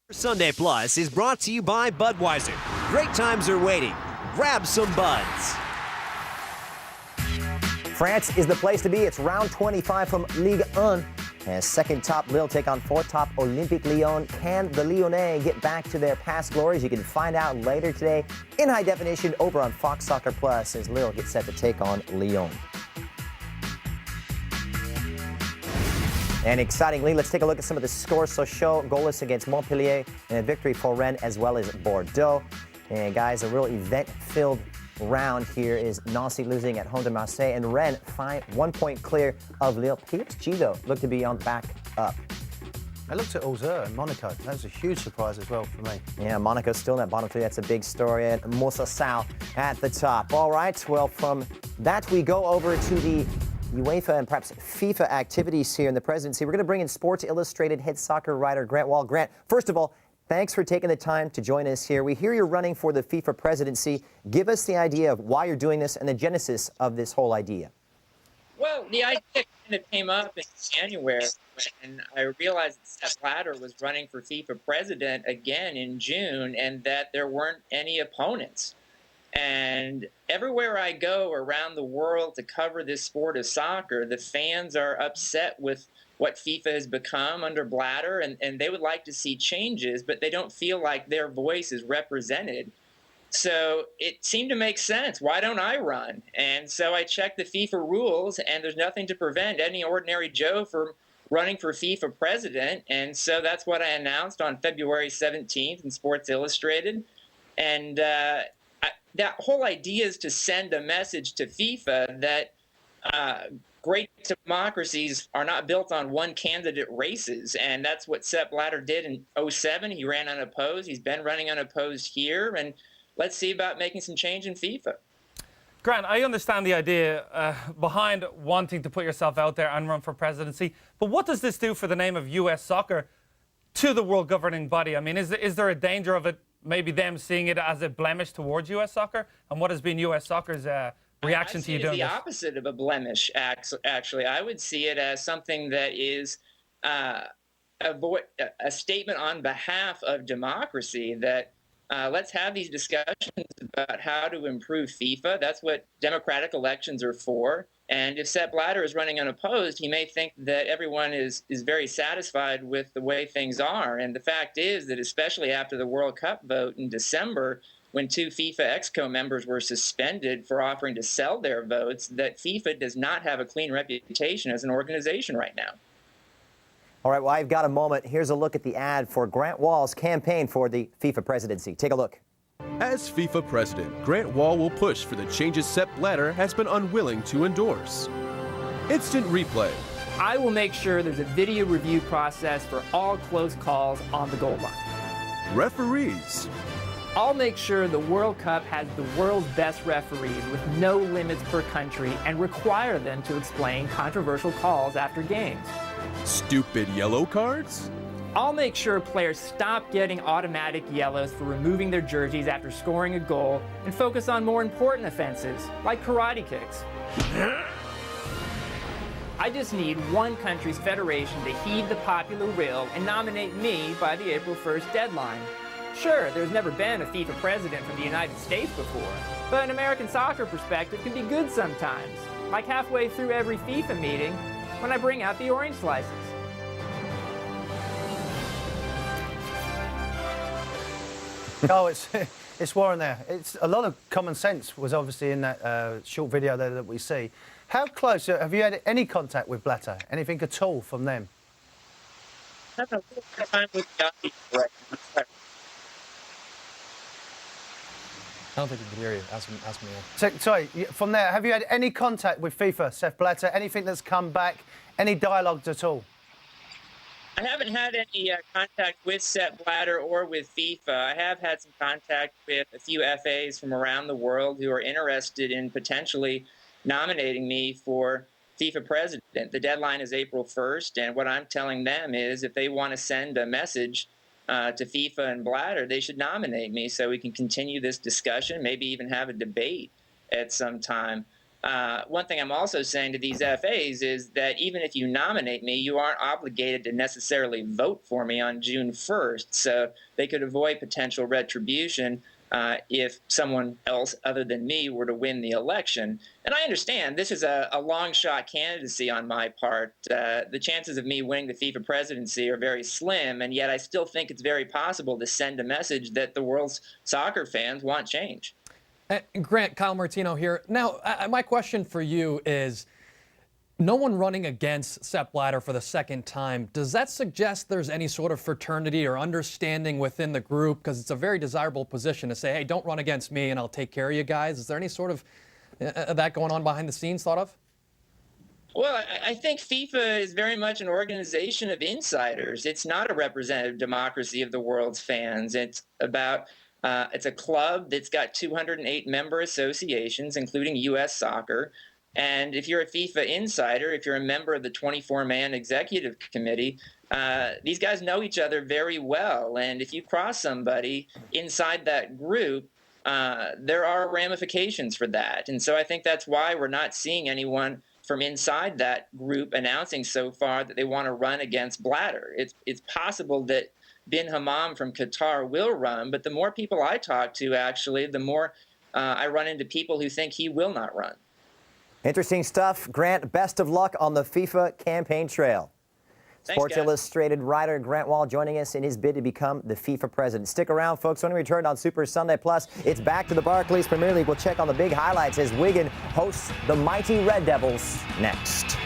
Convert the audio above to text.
Sunday Plus is brought to you by Budweiser. Great times are waiting. Grab some buds. France is the place to be. It's round 25 from Ligue 1. And second top Lille take on fourth top Olympique Lyon. Can the Lyonnais get back to their past glories? You can find out later today in high definition over on Fox Soccer Plus as Lille gets set to take on Lyon. And excitingly, let's take a look at some of the scores. Sochaux goalless against Montpellier and a victory for Rennes as well as Bordeaux. And guys, a real event-filled round here is Nancy losing at home to Marseille and Rennes 1 point clear of Lille. PSG though look to be on back up. I looked at Auxerre and Monaco. That was a huge surprise as well for me. Yeah, Monaco's still in that bottom three. That's a big story. And Moussassau at the top. All right, well, from that we go over to the UEFA and perhaps FIFA activities here in the presidency. We're going to bring in Sports Illustrated head soccer writer Grant Wahl. Grant, first of all, thanks for taking the time to join us here. We hear you're running for the FIFA presidency. Give us the idea of why you're doing this and the genesis of this whole idea. Well, the idea kind of came up in January when I realized that Sepp Blatter was running for FIFA president again in June and that there weren't any opponents. And everywhere I go around the world to cover this sport of soccer, the fans are upset with what FIFA has become under Blatter, and they would like to see changes, but they don't feel like their voice is represented. So it seemed to make sense. Why don't I run? And so I checked the FIFA rules, and there's nothing to prevent any ordinary Joe from running for FIFA president. And so that's what I announced on February 17th in Sports Illustrated. And that whole idea is to send a message to FIFA that great democracies are not built on one candidate races, and that's what Sepp Blatter did in 2007. He ran unopposed. He's been running unopposed here, and let's see about making some change in FIFA. Grant, I understand the idea behind wanting to put yourself out there and run for presidency, but what does this do for the name of U.S. soccer to the world governing body? I mean, is there a danger of it, maybe them seeing it as a blemish towards U.S. soccer? And what has been U.S. soccer's reaction to you doing this? I see it as the opposite of a blemish, actually. I would see it as something that is a statement on behalf of democracy that let's have these discussions about how to improve FIFA. That's what democratic elections are for. And if Sepp Blatter is running unopposed, he may think that everyone is very satisfied with the way things are. And the fact is that especially after the World Cup vote in December, when 2 FIFA Exco members were suspended for offering to sell their votes, that FIFA does not have a clean reputation as an organization right now. All right, well, I've got a moment. Here's a look at the ad for Grant Wahl's campaign for the FIFA presidency. Take a look. As FIFA president, Grant Wahl will push for the changes Sepp Blatter has been unwilling to endorse. Instant replay. I will make sure there's a video review process for all close calls on the goal line. Referees. I'll make sure the World Cup has the world's best referees with no limits per country and require them to explain controversial calls after games. Stupid yellow cards? I'll make sure players stop getting automatic yellows for removing their jerseys after scoring a goal and focus on more important offenses, like karate kicks. I just need one country's federation to heed the popular will and nominate me by the April 1st deadline. Sure, there's never been a FIFA president from the United States before, but an American soccer perspective can be good sometimes, like halfway through every FIFA meeting when I bring out the orange slices. Oh, it's Warren there. It's a lot of common sense was obviously in that short video there that we see. How close have you had any contact with Blatter? Anything at all from them? I have a little time with Johnny right now. I don't think he can hear you. Ask me. So, sorry, from there, have you had any contact with FIFA, Sepp Blatter? Anything that's come back? Any dialogue at all? I haven't had any contact with Sepp Blatter or with FIFA. I have had some contact with a few FAs from around the world who are interested in potentially nominating me for FIFA president. The deadline is April 1st, and what I'm telling them is if they want to send a message to FIFA and Blatter, they should nominate me so we can continue this discussion, maybe even have a debate at some time. One thing I'm also saying to these FAs is that even if you nominate me, you aren't obligated to necessarily vote for me on June 1st. So they could avoid potential retribution if someone else other than me were to win the election. And I understand this is a long shot candidacy on my part. The chances of me winning the FIFA presidency are very slim, and yet I still think it's very possible to send a message that the world's soccer fans want change. Grant, Kyle Martino here. Now, my question for you is, no one running against Sepp Blatter for the second time, does that suggest there's any sort of fraternity or understanding within the group? Because it's a very desirable position to say, hey, don't run against me and I'll take care of you guys. Is there any sort of that going on behind the scenes thought of? Well, I think FIFA is very much an organization of insiders. It's not a representative democracy of the world's fans. It's about it's a club that's got 208 member associations, including U.S. Soccer. And if you're a FIFA insider, if you're a member of the 24-man executive committee, these guys know each other very well. And if you cross somebody inside that group, there are ramifications for that. And so I think that's why we're not seeing anyone from inside that group announcing so far that they want to run against Blatter. It's possible that Bin Hammam from Qatar will run, but the more people I talk to, actually, the more I run into people who think he will not run. Interesting stuff. Grant, best of luck on the FIFA campaign trail. Thanks, Sports guys. Illustrated writer Grant Wahl joining us in his bid to become the FIFA president. Stick around, folks. When we return on Super Sunday Plus, it's back to the Barclays Premier League. We'll check on the big highlights as Wigan hosts the mighty Red Devils next.